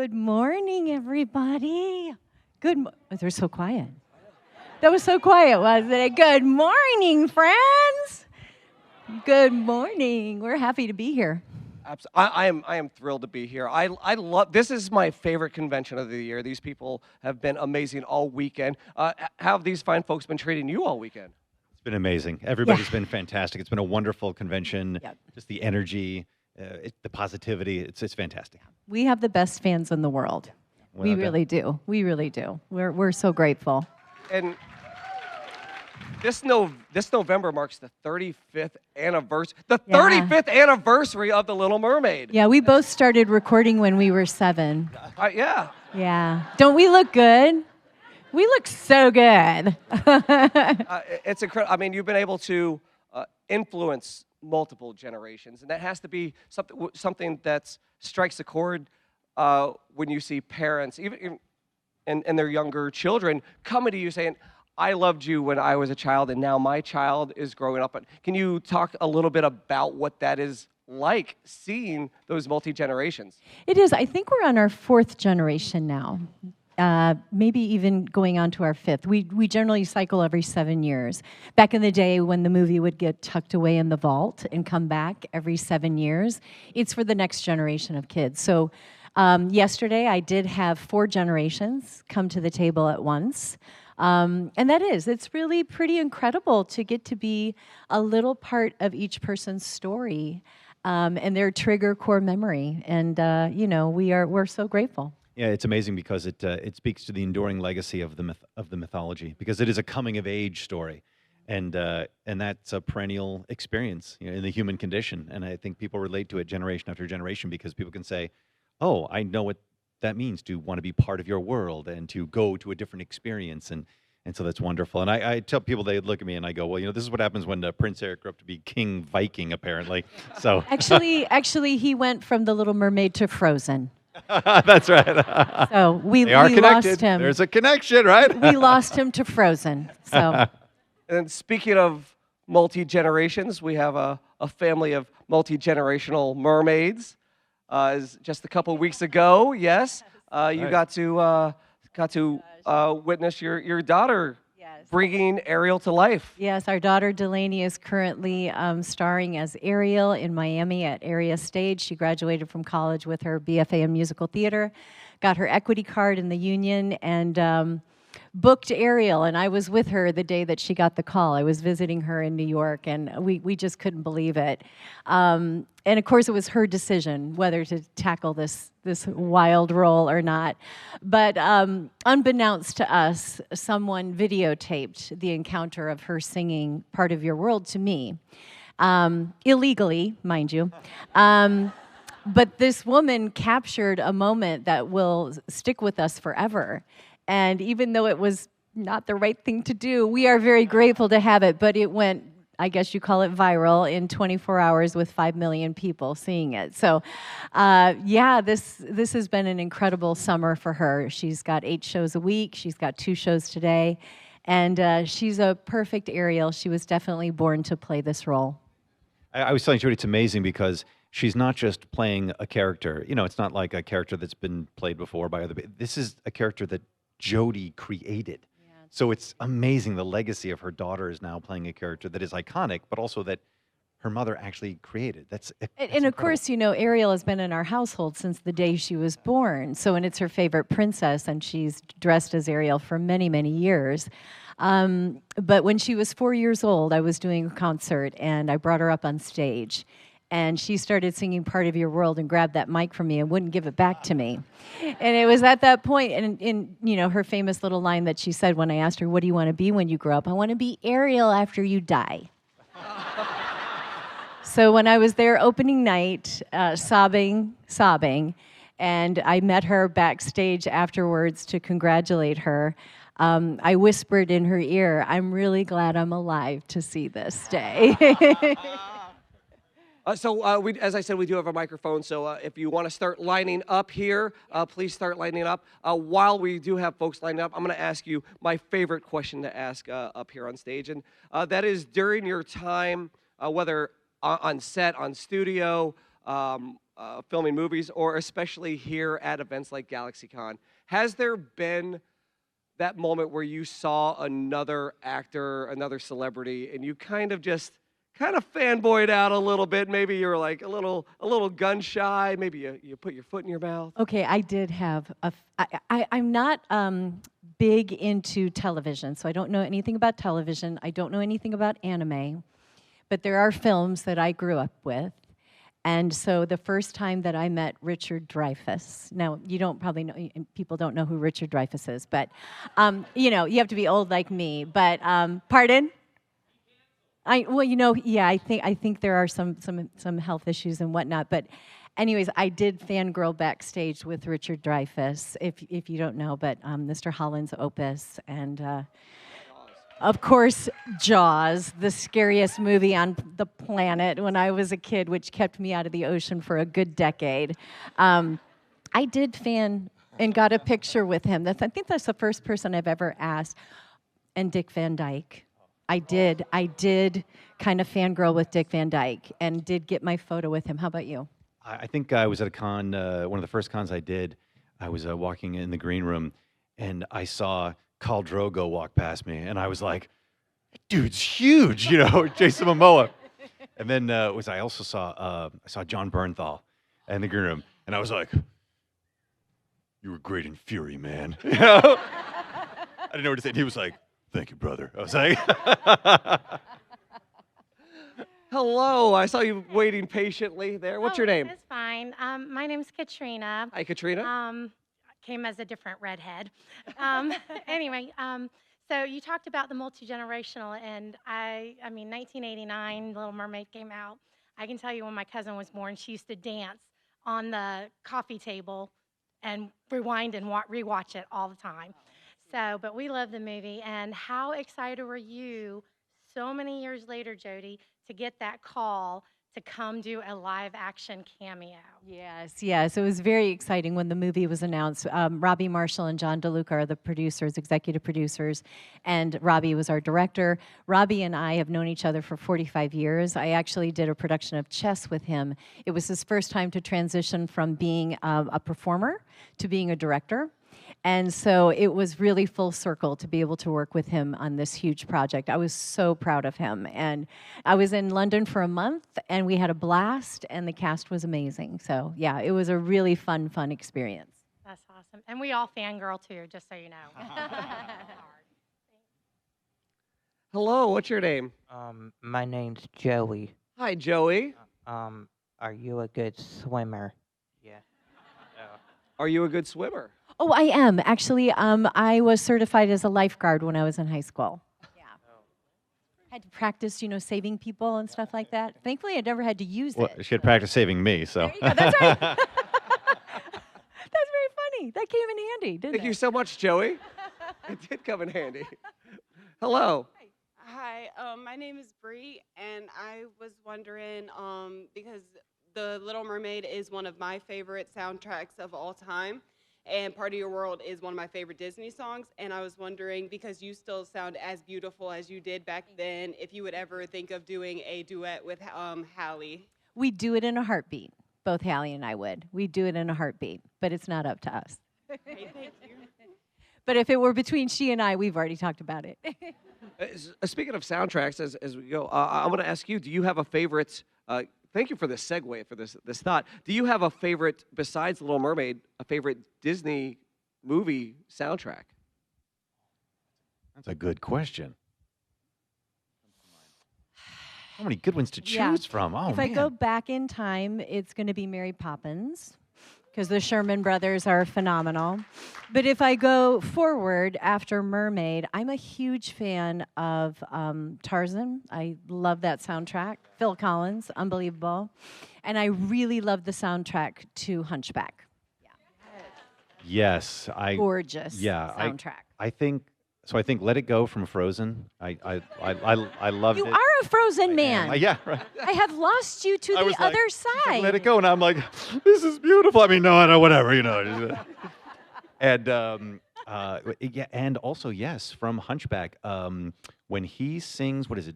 Good morning, everybody. They're so quiet. That was so quiet, wasn't it? Good morning, friends. Good morning. We're happy to be here. I am thrilled to be here. I love this. Is my favorite convention of the year. These people have been amazing all weekend. How have these fine folks been treating you all weekend? It's been amazing. Everybody's been fantastic. It's been a wonderful convention. Yep. Just the energy, the positivity. It's fantastic. We have the best fans in the world. We really do. We really do. We're so grateful. And this November marks the 35th anniversary. The 35th anniversary of The Little Mermaid. Yeah, we both started recording when we were 7. Yeah. Yeah. Don't we look good? We look so good. It's incredible. I mean, you've been able to influence multiple generations, and that has to be something that strikes a chord when you see parents, even and their younger children, coming to you saying, I loved you when I was a child, and now my child is growing up. Can you talk a little bit about what that is like, seeing those multi-generations? It is. I think we're on our 4th generation now. Maybe even going on to our 5th. We generally cycle every 7 years. Back in the day when the movie would get tucked away in the vault and come back every 7 years, it's for the next generation of kids. So yesterday I did have 4 generations come to the table at once. And it's really pretty incredible to get to be a little part of each person's story and their trigger core memory. And, we're so grateful. Yeah, it's amazing because it speaks to the enduring legacy of the mythology, because it is a coming of age story, and that's a perennial experience, in the human condition. And I think people relate to it generation after generation because people can say, "Oh, I know what that means to want to be part of your world and to go to a different experience," and so that's wonderful. And I tell people, they look at me and I go, "Well, this is what happens when Prince Eric grew up to be King Viking, apparently." So actually, he went from The Little Mermaid to Frozen. That's right. So we connected. Lost him. There's a connection, right? We lost him to Frozen. So. And speaking of multi-generations, we have a family of multi-generational mermaids. Just a couple weeks ago, yes, you got to witness your daughter bringing Ariel to life. Yes, our daughter Delaney is currently starring as Ariel in Miami at Area Stage. She graduated from college with her BFA in musical theater, got her equity card in the union, and booked Ariel. And I was with her the day that she got the call. I was visiting her in New York, and we just couldn't believe it. And of course, it was her decision whether to tackle this wild role or not. But unbeknownst to us, someone videotaped the encounter of her singing Part of Your World to me. Illegally, mind you. But this woman captured a moment that will stick with us forever. And even though it was not the right thing to do, we are very grateful to have it. But it went, I guess you call it viral, in 24 hours with 5 million people seeing it. So, this has been an incredible summer for her. She's got 8 shows a week. She's got 2 shows today. And she's a perfect Ariel. She was definitely born to play this role. I was telling Jodi, it's amazing because she's not just playing a character. It's not like a character that's been played before by other people. This is a character that Jodi created. Yeah. So it's amazing the legacy of her daughter is now playing a character that is iconic, but also that her mother actually created. That's and of course, Ariel has been in our household since the day she was born. So, and it's her favorite princess, and she's dressed as Ariel for many, many years. But when she was 4 years old, I was doing a concert, and I brought her up on stage. And she started singing Part of Your World and grabbed that mic from me and wouldn't give it back to me. And it was at that point, and in her famous little line that she said when I asked her, "What do you want to be when you grow up?" "I want to be Ariel after you die." So when I was there opening night, sobbing, and I met her backstage afterwards to congratulate her, I whispered in her ear, "I'm really glad I'm alive to see this day." As I said, we do have a microphone, so if you want to start lining up here, please start lining up. While we do have folks lining up, I'm going to ask you my favorite question to ask up here on stage, and that is, during your time, whether on set, on studio, filming movies, or especially here at events like GalaxyCon, has there been that moment where you saw another actor, another celebrity, and you kind of fanboyed out a little bit? Maybe you were like a little gun shy. Maybe you put your foot in your mouth. Okay, I did have I'm not big into television, so I don't know anything about television. I don't know anything about anime, but there are films that I grew up with. And so the first time that I met Richard Dreyfuss, now you don't probably know, people don't know who Richard Dreyfuss is, but you know, you have to be old like me. But pardon? Well, you know, yeah, I think there are some health issues and whatnot. But anyways, I did fangirl backstage with Richard Dreyfuss, if you don't know, but Mr. Holland's Opus, and of course, Jaws, the scariest movie on the planet when I was a kid, which kept me out of the ocean for a good decade. I did fan and got a picture with him. I think that's the first person I've ever asked. And Dick Van Dyke. I did kind of fangirl with Dick Van Dyke and did get my photo with him. How about you? I think I was at a con, one of the first cons I did. I was walking in the green room, and I saw Khal Drogo walk past me, and I was like, "Dude's huge," you know, Jason Momoa. And then I also saw John Bernthal in the green room, and I was like, "You were great in Fury, man." You know? I didn't know what to say. And he was like, "Thank you, brother." I was like, Hello, I saw you waiting patiently there. What's your name? It's fine. My name's Katrina. Hi, Katrina. Came as a different redhead. Anyway, so you talked about the multi-generational, and I mean, 1989, Little Mermaid came out. I can tell you when my cousin was born, she used to dance on the coffee table and rewind and rewatch it all the time. So, but we love the movie. And how excited were you so many years later, Jodi, to get that call to come do a live action cameo? Yes. It was very exciting when the movie was announced. Robbie Marshall and John DeLuca are the producers, executive producers, and Robbie was our director. Robbie and I have known each other for 45 years. I actually did a production of chess with him. It was his first time to transition from being a performer to being a director. And so it was really full circle to be able to work with him on this huge project. I was so proud of him. And I was in London for a month, and we had a blast, and the cast was amazing. So, yeah, it was a really fun experience. That's awesome. And we all fangirl, too, just so you know. Hello, what's your name? My name's Joey. Hi, Joey. Are you a good swimmer? Yeah. Are you a good swimmer? Oh, I am. Actually, I was certified as a lifeguard when I was in high school. Yeah. Had to practice, you know, saving people and stuff like that. Thankfully, I never had to use it. She had practiced saving me, so. There you go. That's right. That's very funny. That came in handy, didn't it? Thank you so much, Joey. It did come in handy. Hello. Hi, my name is Bree, and I was wondering, because The Little Mermaid is one of my favorite soundtracks of all time, and Part of Your World is one of my favorite Disney songs, and I was wondering, because you still sound as beautiful as you did back then, if you would ever think of doing a duet with Hallie. We'd do it in a heartbeat. Both Hallie and I would. We'd do it in a heartbeat, but it's not up to us. Hey, thank you. But if it were between she and I, we've already talked about it. Speaking of soundtracks, as we go, I want to ask you, do you have a favorite, thank you for this segue, for this thought. Do you have a favorite, besides Little Mermaid, a favorite Disney movie soundtrack? That's a good question. How many good ones to choose from? Oh, if man. I go back in time, it's going to be Mary Poppins, because the Sherman brothers are phenomenal. But if I go forward after Mermaid, I'm a huge fan of Tarzan. I love that soundtrack. Phil Collins, unbelievable. And I really love the soundtrack to Hunchback. Yes, Gorgeous soundtrack. I think Let It Go from Frozen. I loved You it. are a Frozen man. Yeah, right. I have lost you to the other side. Let It Go, and I'm like, this is beautiful. I mean, no, whatever, you know. And yeah, and also yes, from Hunchback, when he sings, what is it?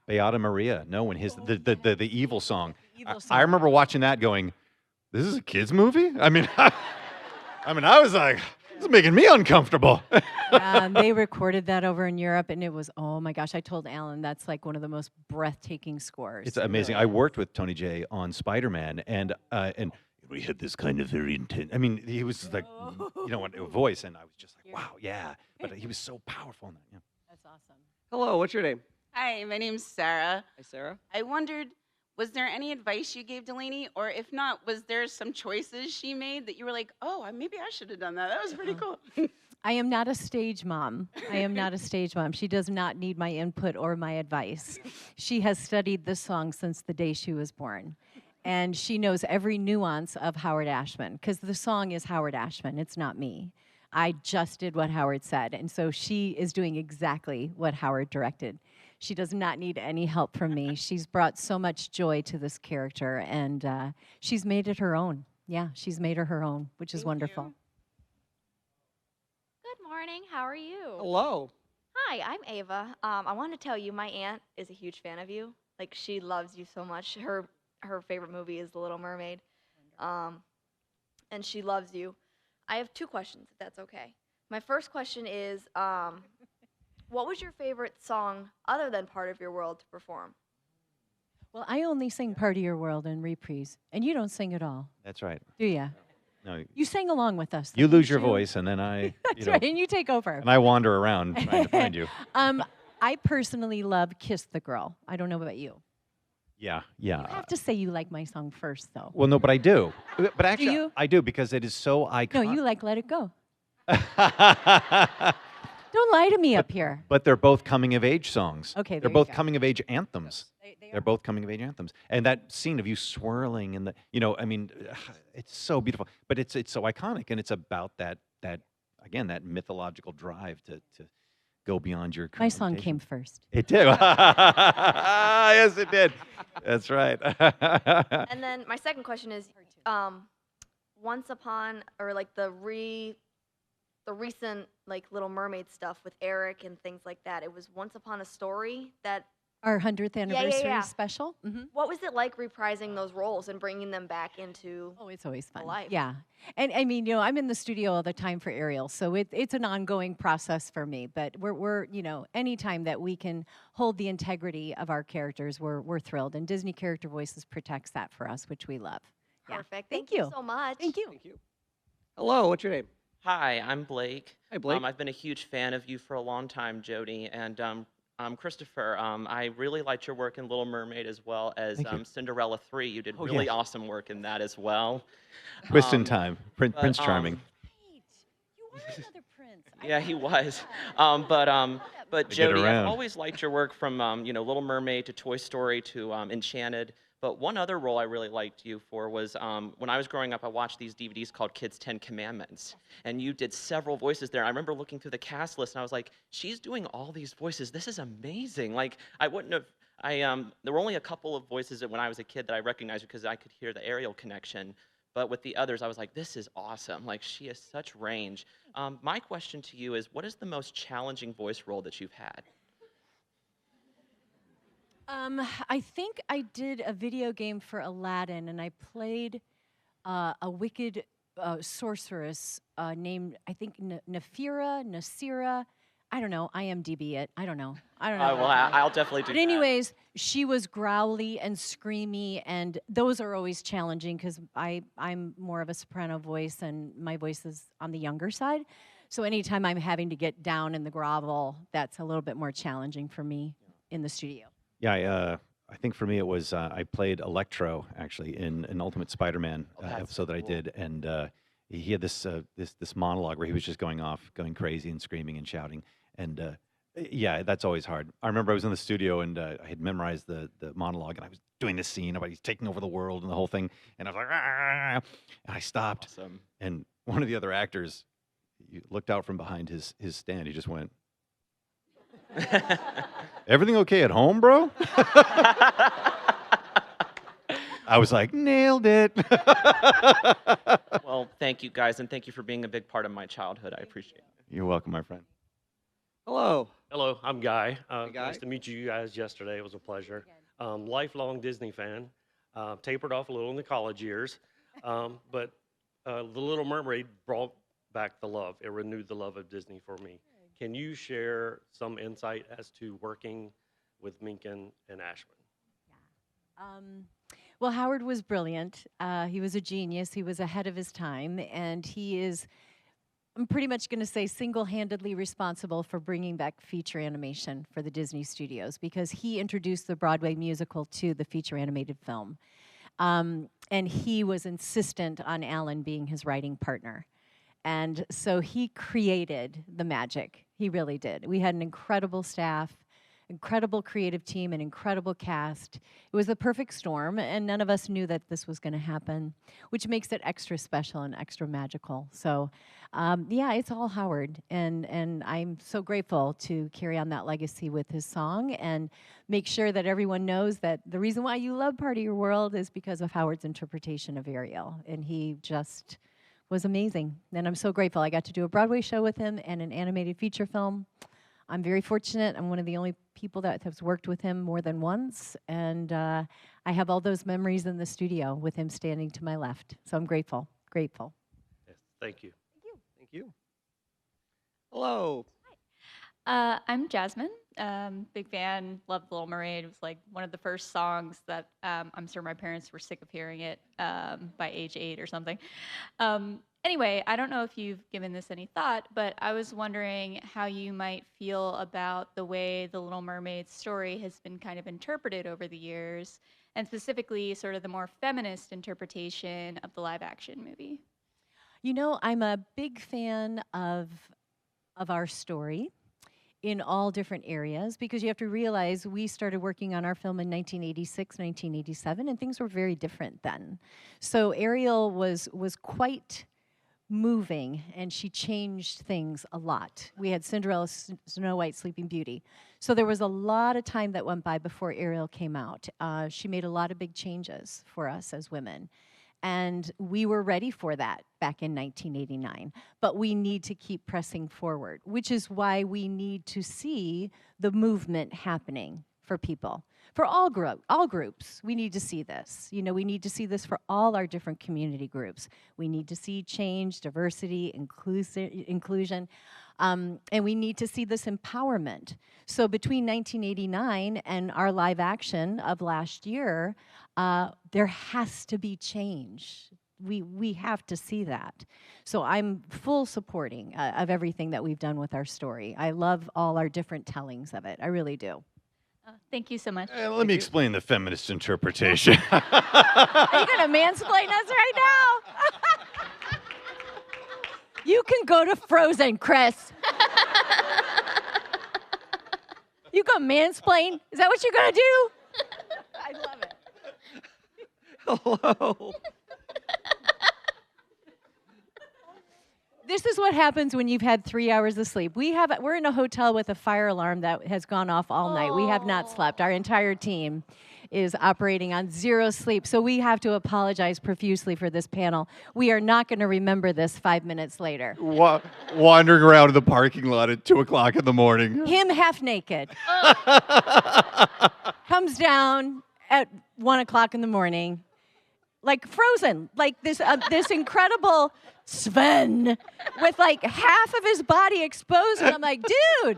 Beata Maria. No, when the evil song. Evil I remember song. watching that going, this is a kid's movie? I mean, I was like, this is making me uncomfortable. They recorded that over in Europe, and it was, oh my gosh, I told Alan that's like one of the most breathtaking scores. It's amazing. I worked with Tony J on Spider-Man, and we had this kind of very intense. I mean, he was like, a voice, and I was just like, wow, yeah. But he was so powerful in that. Yeah. That's awesome. Hello, what's your name? Hi, my name's Sarah. Hi, Sarah. I wondered, was there any advice you gave Delaney? Or if not, was there some choices she made that you were like, oh, maybe I should have done that? That was pretty cool. I am not a stage mom. I am not a stage mom. She does not need my input or my advice. She has studied this song since the day she was born. And she knows every nuance of Howard Ashman, because the song is Howard Ashman. It's not me. I just did what Howard said. And so she is doing exactly what Howard directed. She does not need any help from me. She's brought so much joy to this character, and she's made it her own. Yeah, she's made her own, which is wonderful. you. Good morning. How are you? Hello. Hi, I'm Ava. I want to tell you, my aunt is a huge fan of you. Like, she loves you so much. Her favorite movie is The Little Mermaid, and she loves you. I have 2 questions, if that's okay. My first question is, what was your favorite song other than Part of Your World to perform? Well, I only sing Part of Your World in reprise, and you don't sing at all, That's right. do you? No, You sang along with us. you though, lose didn't your you? voice, and then I, That's right, and you take over. and I wander around trying to find you. I personally love Kiss the Girl. I don't know about you. Yeah. You have to say you like my song first, though. Well, no, but I do. But actually, you? I do because it is so iconic. No, you like Let It Go. Don't lie to me up here. But they're both coming of age songs. Okay, they're there you both go. coming of age anthems. They They're both coming of age anthems. And that scene of you swirling and I mean, it's so beautiful. But it's so iconic, and it's about that again, that mythological drive to go beyond your current My song limitation. came first. It did. Yes, it did. That's right. And then my second question is, once upon, or like the recent like Little Mermaid stuff with Eric and things like that. It was Once Upon a Story that. Our 100th anniversary yeah. special. Mm-hmm. What was it like reprising those roles and bringing them back into? Oh, it's always fun. Life. Yeah. And I mean, I'm in the studio all the time for Ariel, so it's an ongoing process for me. But we're anytime that we can hold the integrity of our characters, we're thrilled. And Disney Character Voices protects that for us, which we love. Yeah. Perfect. Thank Thank you you. so much. Thank you. Thank you. Hello, what's your name? Hi, I'm Blake. Hi, Blake. I've been a huge fan of you for a long time, Jodi. And Christopher, I really liked your work in Little Mermaid as well as Thank you. Cinderella 3. You did Oh, really yes. awesome work in that as well. Twist in time. Prince but, Charming. Right. You are another prince. Yeah, he was. But get Jodi, I've around. always liked your work from Little Mermaid to Toy Story to Enchanted. But one other role I really liked you for was when I was growing up, I watched these DVDs called Kids 10 Commandments. And you did several voices there. I remember looking through the cast list and I was like, she's doing all these voices. This is amazing. Like, I wouldn't have, there were only a couple of voices that when I was a kid that I recognized because I could hear the Ariel connection. But with the others, I was like, this is awesome. Like, she has such range. My question to you is, what is the most challenging voice role that you've had? I think I did a video game for Aladdin, and I played a wicked sorceress named, I think, Nasira. I don't know. IMDb it. I don't know. Well, I'll definitely do But that. anyways, she was growly and screamy, and those are always challenging because I'm more of a soprano voice, and my voice is on the younger side. So anytime I'm having to get down in the grovel, that's a little bit more challenging for me in the studio. Yeah, I think for me it was I played Electro actually in an Ultimate Spider-Man that's episode that I cool. did, and he had this monologue where he was just going crazy and screaming and shouting, and yeah, that's always hard. I remember I was in the studio and I had memorized the monologue, and I was doing this scene about he's taking over the world and the whole thing, and I was like, "Ah," and I stopped, Awesome. and one of the other actors looked out from behind his stand. He just went, "Everything okay at home, bro?" I was like, nailed it. Well, thank you guys, and thank you for being a big part of my childhood. I appreciate it. You're welcome, my friend. Hello. Hello, I'm Guy. Hey, Guy. Nice to meet you guys yesterday. It was a pleasure. Lifelong Disney fan. Tapered off a little in the college years, but The Little Mermaid brought back the love. It renewed the love of Disney for me. Can you share some insight as to working with Minkin and Ashman? Well, Howard was brilliant. He was a genius. He was ahead of his time, and he is, I'm pretty much going to say, single-handedly responsible for bringing back feature animation for the Disney studios, because he introduced the Broadway musical to the feature animated film. And he was insistent on Alan being his writing partner. And so he created the magic. He really did. We had an incredible staff, incredible creative team, an incredible cast. It was the perfect storm, and none of us knew that this was going to happen, which makes it extra special and extra magical. So, yeah, it's all Howard, and I'm so grateful to carry on that legacy with his song and make sure that everyone knows that the reason why you love Part of Your World is because of Howard's interpretation of Ariel, and he just was amazing. And I'm so grateful. I got to do a Broadway show with him and an animated feature film. I'm very fortunate. I'm one of the only people that has worked with him more than once, and I have all those memories in the studio with him standing to my left. So I'm grateful, grateful. Yes, thank you. Thank you. Hello. I'm Jasmine. Big fan, loved Little Mermaid. It was like one of the first songs that I'm sure my parents were sick of hearing it by age 8 or something. Anyway, I don't know if you've given this any thought, but I was wondering how you might feel about the way the Little Mermaid story has been kind of interpreted over the years, and specifically sort of the more feminist interpretation of the live-action movie. You know, I'm a big fan of our story in all different areas, because you have to realize we started working on our film in 1986, 1987, and things were very different then. So Ariel was quite moving, and she changed things a lot. We had Cinderella, Snow White, Sleeping Beauty. So there was a lot of time that went by before Ariel came out. She made a lot of big changes for us as women. And we were ready for that back in 1989. But we need to keep pressing forward, which is why we need to see the movement happening for people. For all groups, we need to see this. You know, we need to see this for all our different community groups. We need to see change, diversity, inclusion, and we need to see this empowerment. So between 1989 and our live action of last year, there has to be change. We have to see that. So I'm full supporting of everything that we've done with our story. I love all our different tellings of it. I really do. Thank you so much. Let me explain the feminist interpretation. Are you going to mansplain us right now? You can go to Frozen, Chris. You go mansplain? Is that what you're going to do? I love it. Hello. This is what happens when you've had 3 hours of sleep. We're in a hotel with a fire alarm that has gone off all night. We have not slept. Our entire team is operating on 0 sleep. So we have to apologize profusely for this panel. We are not going to remember this 5 minutes later. Wandering around in the parking lot at 2 o'clock in the morning. Him half naked. Comes down at 1 o'clock in the morning. Like Frozen, like this incredible Sven with like half of his body exposed, and I'm like, dude,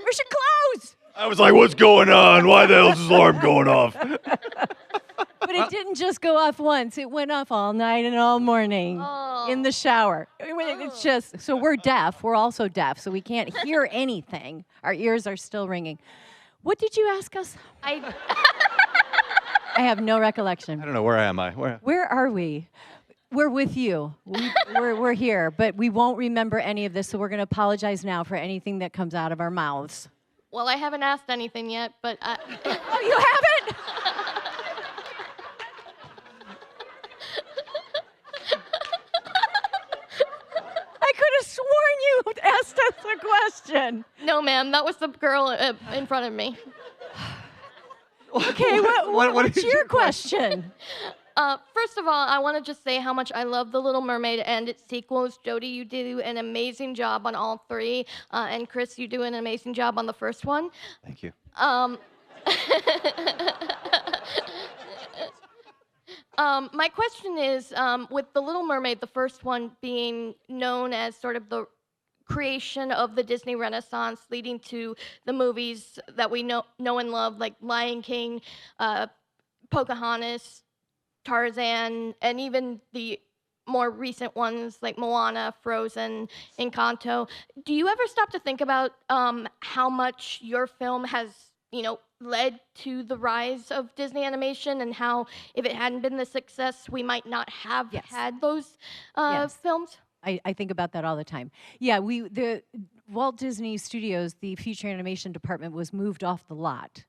where's your clothes? I was like, what's going on? Why the hell is this alarm going off? But it didn't just go off once. It went off all night and all morning in the shower. It's just, so we're deaf. We're also deaf, so we can't hear anything. Our ears are still ringing. What did you ask us? I have no recollection. I don't know, where am I? Where are we? We're with you. We're here, but we won't remember any of this, so we're going to apologize now for anything that comes out of our mouths. Well, I haven't asked anything yet, but... Oh, you haven't? I could have sworn you asked us a question. No, ma'am, that was the girl in front of me. Okay, what's your question? First of all, I want to just say how much I love The Little Mermaid and its sequels. Jodi, you do an amazing job on all 3. And Chris, you do an amazing job on the first one. Thank you. My question is, with The Little Mermaid, the first one being known as sort of the creation of the Disney Renaissance, leading to the movies that we know and love, like Lion King, Pocahontas, Tarzan, and even the more recent ones like Moana, Frozen, Encanto. Do you ever stop to think about how much your film has, led to the rise of Disney animation, and how if it hadn't been the success, we might not have had those films? I think about that all the time. Yeah, the Walt Disney Studios, the feature animation department was moved off the lot.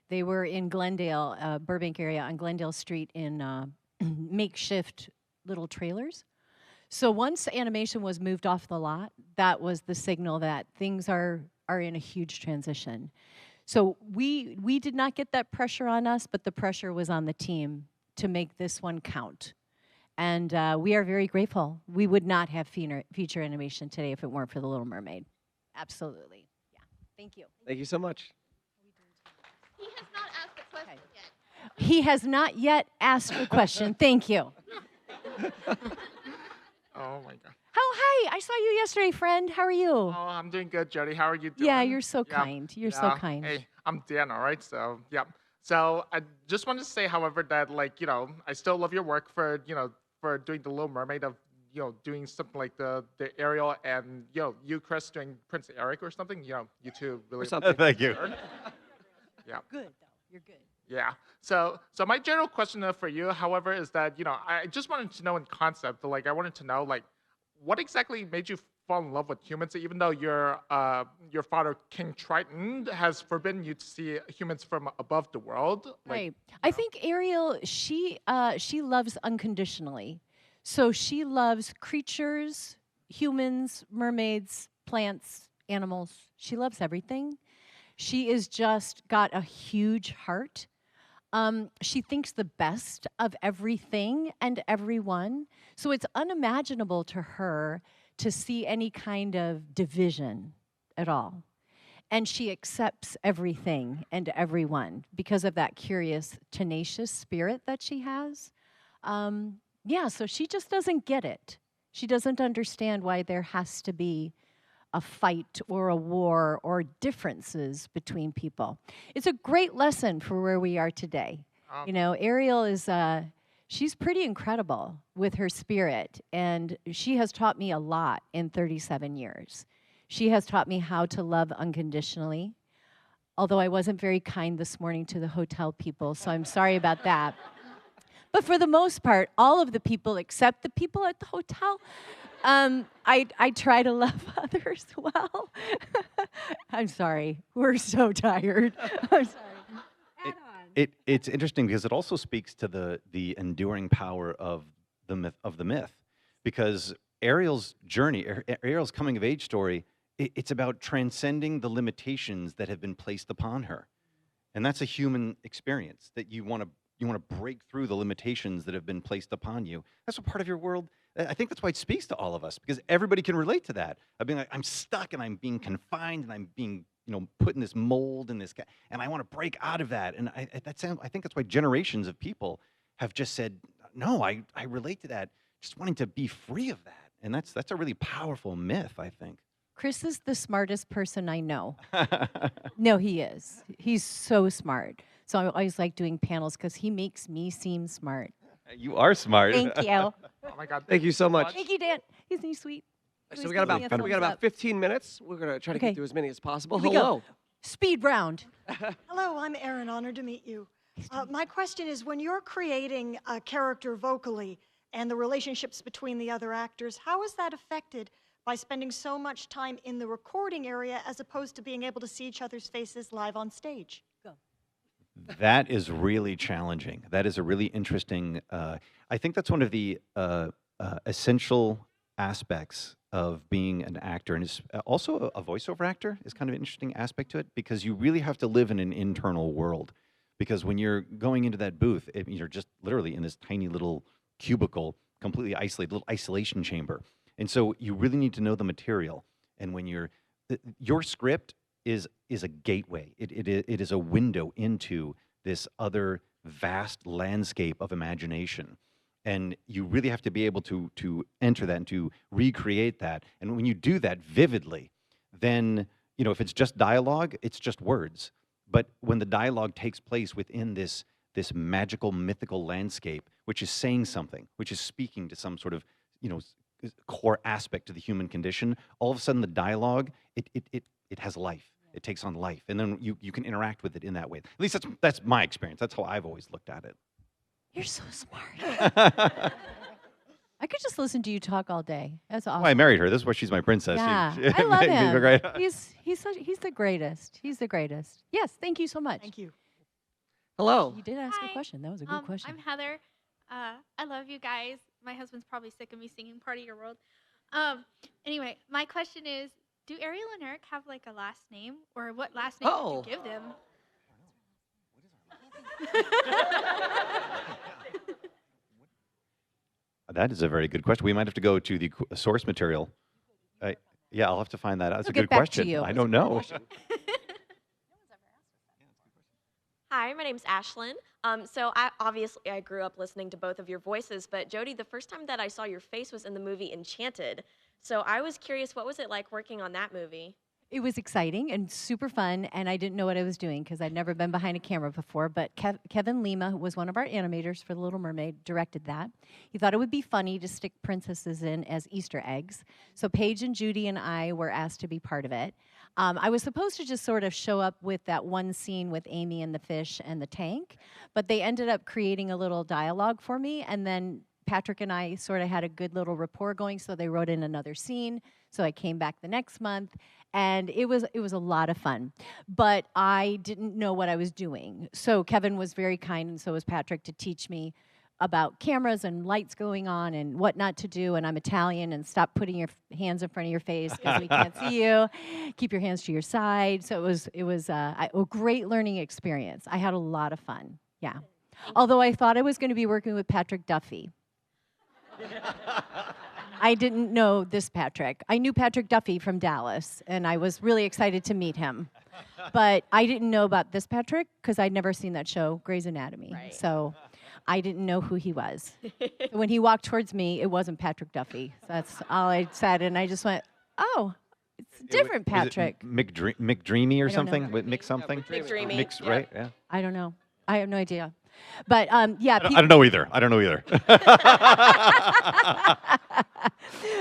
They were in Glendale, Burbank area on Glendale Street in makeshift little trailers. So once animation was moved off the lot, that was the signal that things are in a huge transition. So we did not get that pressure on us, but the pressure was on the team to make this one count. And we are very grateful. We would not have feature animation today if it weren't for The Little Mermaid. Absolutely. Yeah. Thank you. Thank you so much. He has not asked a question yet. He has not yet asked a question. Thank you. Oh my God. Oh, hi. I saw you yesterday, friend. How are you? Oh, I'm doing good, Jodi. How are you doing? Yeah, you're so kind. You're so kind. Hey, I'm Dan, all right? So, yeah. So I just wanted to say, however, that I still love your work for, for doing The Little Mermaid, of, doing something like the Ariel, and, you, Chris, doing Prince Eric or something. You two really. Thank you. Yeah. Good, though. You're good. Yeah. So my general question for you, however, is that, I just wanted to know in concept, I wanted to know, what exactly made you fall in love with humans, even though your father, King Triton, has forbidden you to see humans from above the world? Right. I think Ariel, she loves unconditionally. So she loves creatures, humans, mermaids, plants, animals. She loves everything. She is just got a huge heart. She thinks the best of everything and everyone. So it's unimaginable to her to see any kind of division at all. And she accepts everything and everyone because of that curious, tenacious spirit that she has. Yeah, so she just doesn't get it. She doesn't understand why there has to be a fight or a war or differences between people. It's a great lesson for where we are today. Ariel is, she's pretty incredible with her spirit, and she has taught me a lot in 37 years. She has taught me how to love unconditionally, although I wasn't very kind this morning to the hotel people, so I'm sorry about that. But for the most part, all of the people except the people at the hotel, I try to love others well. I'm sorry. We're so tired. I'm sorry. It's interesting because it also speaks to the enduring power of the myth, because Ariel's journey, Ariel's coming of age story, it's about transcending the limitations that have been placed upon her, and that's a human experience, that you want to break through the limitations that have been placed upon you. That's a part of your world. I think that's why it speaks to all of us, because everybody can relate to that. Of being like, I'm stuck and I'm being confined and I'm being, put in this mold and and I want to break out of that. And I think that's why generations of people have just said, no, I relate to that, just wanting to be free of that. And that's a really powerful myth, I think. Chris is the smartest person I know. No, he is. He's so smart. So I always like doing panels because he makes me seem smart. You are smart. Thank you. Oh my God. Thank you so much. Thank you, Dan. Isn't he sweet? So we got about 15 minutes. We're going to try to get through as many as possible. Here we go. Hello. Speed round. Hello, I'm Erin. Honored to meet you. My question is, when you're creating a character vocally and the relationships between the other actors, how is that affected by spending so much time in the recording area as opposed to being able to see each other's faces live on stage? Go. That is really challenging. That is a really interesting, I think that's one of the essential aspects of being an actor, and it's also a voiceover actor is kind of an interesting aspect to it, because you really have to live in an internal world. Because when you're going into that booth, you're just literally in this tiny little cubicle, completely isolated, little isolation chamber. And so you really need to know the material. And when your script is a gateway. It is a window into this other vast landscape of imagination. And you really have to be able to enter that and to recreate that. And when you do that vividly, then, if it's just dialogue, it's just words. But when the dialogue takes place within this magical, mythical landscape, which is saying something, which is speaking to some sort of, core aspect to the human condition, all of a sudden the dialogue, it has life. It takes on life. And then you can interact with it in that way. At least that's my experience. That's how I've always looked at it. You're so smart. I could just listen to you talk all day. That's awesome. Well, I married her. This is why she's my princess. Yeah, She I love made me him. look right. He's the greatest. He's the greatest. Yes, thank you so much. Thank you. Hello. You did ask a question. That was a good question. I'm Heather. I love you guys. My husband's probably sick of me singing Part of Your World. Anyway, my question is, do Ariel and Eric have like a last name? Or what last name would you give them? That is a very good question. We might have to go to the source material. Yeah, I'll have to find that out. That's a We'll good get back to question. you. I don't know. Hi, my name's Ashlyn. So obviously I grew up listening to both of your voices, but Jodi, the first time that I saw your face was in the movie Enchanted. So I was curious, what was it like working on that movie? It was exciting and super fun, and I didn't know what I was doing because I'd never been behind a camera before, but Kevin Lima, who was one of our animators for The Little Mermaid, directed that. He thought it would be funny to stick princesses in as Easter eggs, so Paige and Judy and I were asked to be part of it. I was supposed to just sort of show up with that one scene with Amy and the fish and the tank, but they ended up creating a little dialogue for me, and then Patrick and I sort of had a good little rapport going, so they wrote in another scene. So I came back the next month, and it was a lot of fun. But I didn't know what I was doing. So Kevin was very kind, and so was Patrick, to teach me about cameras and lights going on and what not to do. And I'm Italian, and stop putting your hands in front of your face because we can't see you. Keep your hands to your side. So it was a great learning experience. I had a lot of fun. Yeah. Although I thought I was going to be working with Patrick Duffy. I didn't know this Patrick. I knew Patrick Duffy from Dallas, and I was really excited to meet him. But I didn't know about this Patrick because I'd never seen that show, Grey's Anatomy. Right. So I didn't know who he was. So when he walked towards me, it wasn't Patrick Duffy. So that's all I said, and I just went, oh, it's a different Patrick. McDreamy or something? Mick something? McDreamy. Mix, right? Yeah. I don't know. I have no idea. But yeah. I don't know either.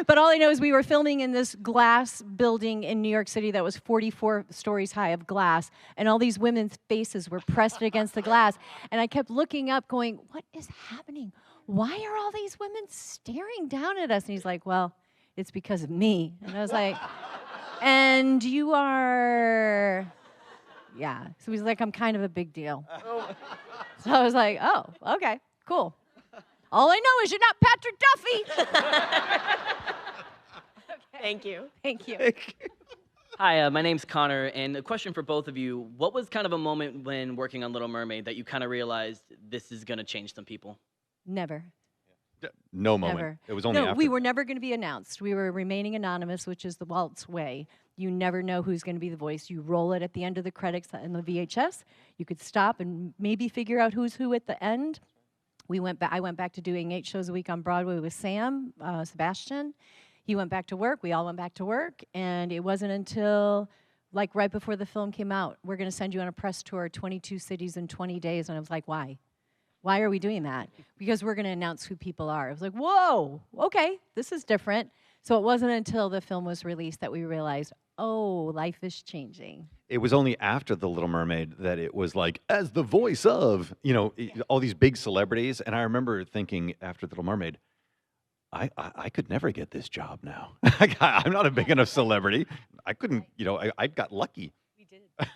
But all I know is we were filming in this glass building in New York City that was 44 stories high of glass, and all these women's faces were pressed against the glass. And I kept looking up going, what is happening? Why are all these women staring down at us? And he's like, well, it's because of me. And I was like, and you are... Yeah. So he's like, I'm kind of a big deal. So I was like, oh, okay, cool. All I know is you're not Patrick Duffy. Thank you. Thank you. Hi, my name's Connor, and a question for both of you. What was kind of a moment when working on Little Mermaid that you kind of realized this is going to change some people? Never. No moment. Never. It was only no, after. we were never going to be announced. We were remaining anonymous, which is the Walt's way. You never know who's going to be the voice. You roll it at the end of the credits in the VHS. You could stop and maybe figure out who's who at the end. I went back to doing 8 shows a week on Broadway with Sam, Sebastian. He went back to work. We all went back to work. And it wasn't until like right before the film came out, we're going to send you on a press tour, 22 cities in 20 days. And I was like, why? Why are we doing that? Because we're going to announce who people are. I was like, whoa, okay, this is different. So it wasn't until the film was released that we realized, oh, life is changing. It was only after The Little Mermaid that it was like, as the voice of, all these big celebrities. And I remember thinking after The Little Mermaid, I could never get this job now. I'm not a big enough celebrity. I couldn't, I got lucky. We did. We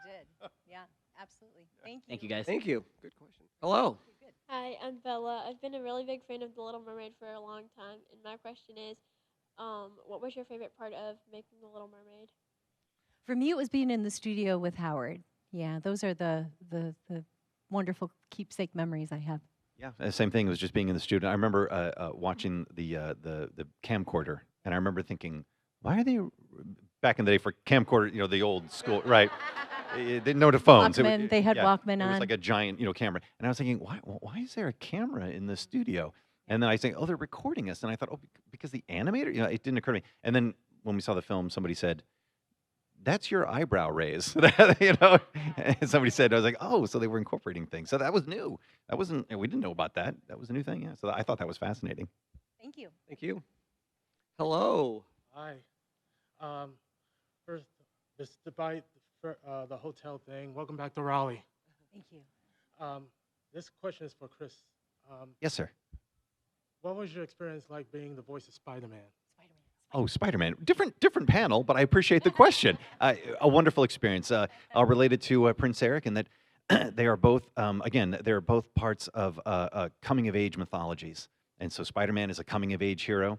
did. Yeah, absolutely. Thank you. Thank you, guys. Thank you. Good question. Hello. Hi, I'm Bella. I've been a really big fan of The Little Mermaid for a long time, and my question is, what was your favorite part of making The Little Mermaid? For me, it was being in the studio with Howard. Yeah, those are the wonderful keepsake memories I have. Yeah, same thing. It was just being in the studio. I remember watching the camcorder, and I remember thinking, why are they back in the day for camcorder? The old school, right? They didn't know the phones. Walkman, they had Walkman It was on. like a giant, camera. And I was thinking, why is there a camera in the studio? And then I think, oh, they're recording us. And I thought, oh, because the animator, it didn't occur to me. And then when we saw the film, somebody said, that's your eyebrow raise. And somebody said, I was like, oh, so they were incorporating things. So that was new. That wasn't, we didn't know about that. That was a new thing. Yeah. So I thought that was fascinating. Thank you. Thank you. Hello. Hi. First, despite the hotel thing, welcome back to Raleigh. Thank you. This question is for Chris. Yes, sir. What was your experience like being the voice of Spider-Man? Oh, Spider-Man. Different panel, but I appreciate the question. A wonderful experience related to Prince Eric, and that they are both, again, they're both parts of coming-of-age mythologies. And so Spider-Man is a coming-of-age hero.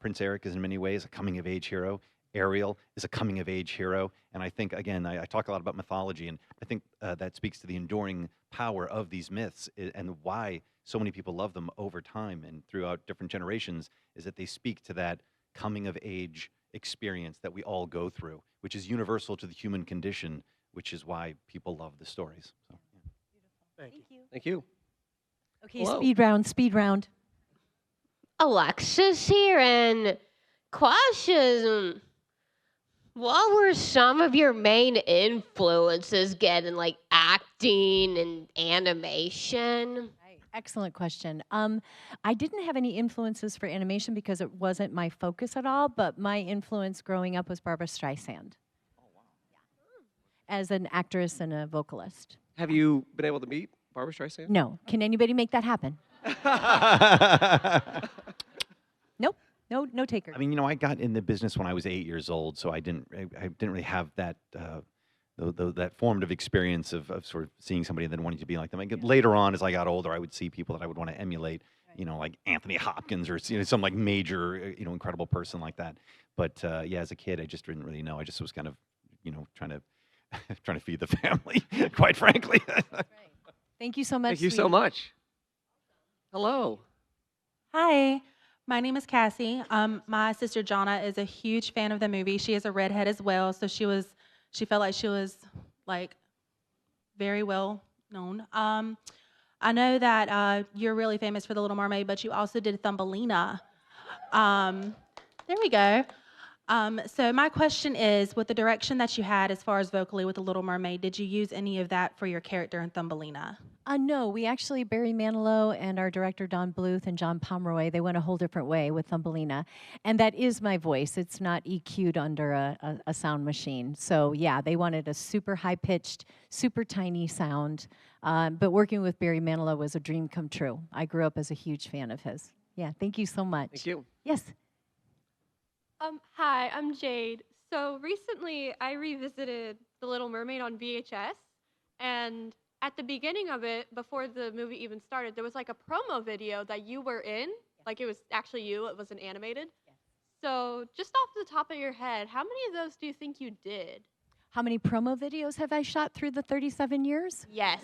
Prince Eric is in many ways a coming-of-age hero. Ariel is a coming-of-age hero. And I think, again, I talk a lot about mythology, and I think that speaks to the enduring power of these myths and why so many people love them over time and throughout different generations, is that they speak to that coming-of-age experience that we all go through, which is universal to the human condition, which is why people love the stories. So, yeah. Thank you. Thank you. Okay, Hello. speed round. Alexis here, and question. What were some of your main influences getting, like acting and animation? Excellent question. I didn't have any influences for animation because it wasn't my focus at all, but my influence growing up was Barbra Streisand. Oh, wow. Yeah. As an actress and a vocalist. Have you been able to meet Barbra Streisand? No. Can anybody make that happen? Nope. No takers. I mean, I got in the business when I was 8 years old, so I didn't really have that that formative experience of sort of seeing somebody and then wanting to be like them. Later on, as I got older, I would see people that I would want to emulate, like Anthony Hopkins or some like major, incredible person like that. But yeah, as a kid, I just didn't really know. I just was kind of, trying to feed the family, quite frankly. Thank you so much. Thank you so much. Hello. Hi, my name is Cassie. My sister Jonna is a huge fan of the movie. She is a redhead as well, so she felt like she was like very well known. I know that you're really famous for The Little Mermaid, but you also did Thumbelina. There we go. So my question is, with the direction that you had as far as vocally with The Little Mermaid, did you use any of that for your character in Thumbelina? No, we actually, Barry Manilow and our director Don Bluth and John Pomeroy, they went a whole different way with Thumbelina. And that is my voice. It's not EQ'd under a sound machine. So yeah, they wanted a super high-pitched, super tiny sound. But working with Barry Manilow was a dream come true. I grew up as a huge fan of his. Yeah, thank you so much. Thank you. Yes. Hi, I'm Jade. So recently I revisited The Little Mermaid on VHS, and at the beginning of it, before the movie even started, there was like a promo video that you were in. Like it was actually you, it wasn't animated. So just off the top of your head, how many of those do you think you did? How many promo videos have I shot through the 37 years? Yes.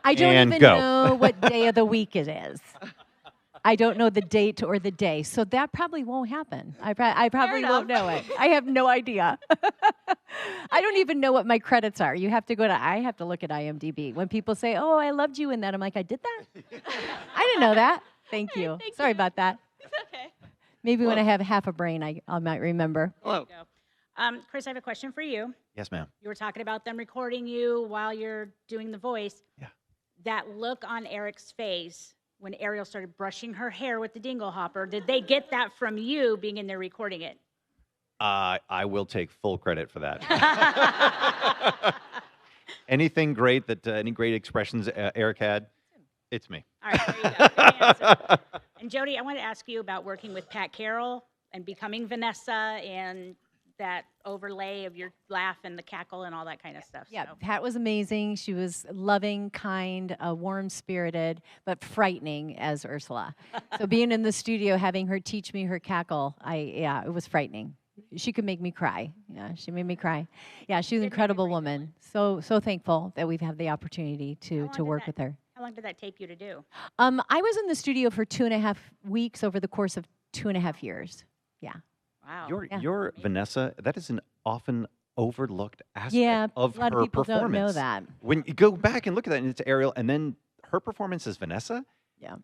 I don't And even go. know what day of the week it is. I don't know the date or the day, so that probably won't happen. I probably won't know it. I have no idea. I don't even know what my credits are. I have to look at IMDb. When people say, "Oh, I loved you in that," I'm like, "I did that? I didn't know that." Thank you. Sorry about that. It's okay. Maybe when I have half a brain, I might remember. Hello. Chris, I have a question for you. Yes, ma'am. You were talking about them recording you while you're doing the voice. Yeah. That look on Eric's face when Ariel started brushing her hair with the dingle hopper, did they get that from you being in there recording it? I will take full credit for that. Anything great any great expressions Eric had, it's me. All right, there you go. Good answer. And Jodi, I want to ask you about working with Pat Carroll and becoming Vanessa and that overlay of your laugh and the cackle and all that kind of stuff. Yeah, so. Pat was amazing. She was loving, kind, warm-spirited, but frightening as Ursula. So being in the studio, having her teach me her cackle, it was frightening. She could make me cry. Yeah, she made me cry. Yeah, she's an incredible woman. So thankful that we've had the opportunity to work with her. How long did that take you to do? I was in the studio for 2.5 weeks over the course of 2.5 years. Yeah. Wow. Your Vanessa, that is an often overlooked aspect Yeah, of a lot her of people don't know performance. that. When you go back and look at that, and it's Ariel, and then her performance as Vanessa, Yeah.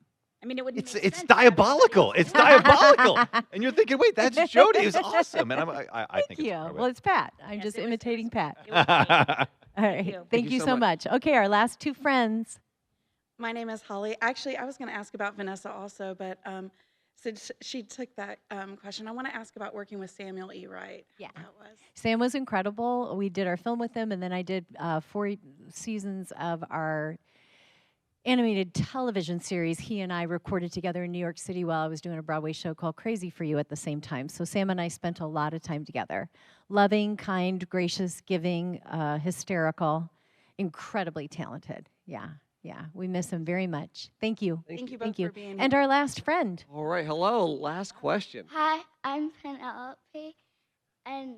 I mean, it wouldn't. it's make it's sense. diabolical. It's diabolical. And you're thinking, wait, that's Jodi. It was awesome. And I think Thank you. it's Well, it's Pat. I'm just imitating Pat. It was great. All right. you. Thank you so much. Okay, our last two friends. My name is Holly. Actually, I was going to ask about Vanessa also, but since she took that question, I want to ask about working with Samuel E. Wright. Yeah. How that was. Sam was incredible. We did our film with him, and then I did 4 seasons of our animated television series. He and I recorded together in New York City while I was doing a Broadway show called Crazy for You at the same time. So Sam and I spent a lot of time together. Loving, kind, gracious, giving, hysterical, incredibly talented. Yeah. Yeah, we miss him very much. Thank you. Thank you both for being And here. our last friend. All right, hello. Last question. Hi, I'm Penelope, and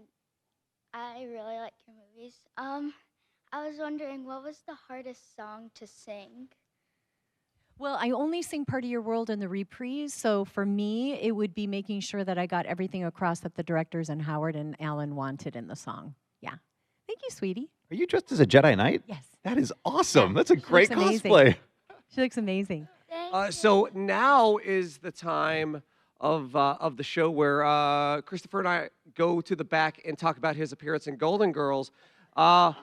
I really like your movies. I was wondering, what was the hardest song to sing? Well, I only sing Part of Your World in the reprise, so for me, it would be making sure that I got everything across that the directors and Howard and Alan wanted in the song. Yeah. Thank you, sweetie. Are you dressed as a Jedi Knight? Yes. That is awesome. Yeah, That's a she great looks amazing. cosplay. She looks amazing. So now is the time of the show where Christopher and I go to the back and talk about his appearance in Golden Girls. By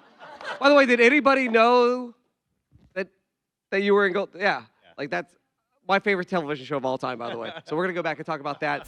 the way, did anybody know that you were in Golden? Yeah, like that's my favorite television show of all time, by the way. So we're gonna go back and talk about that.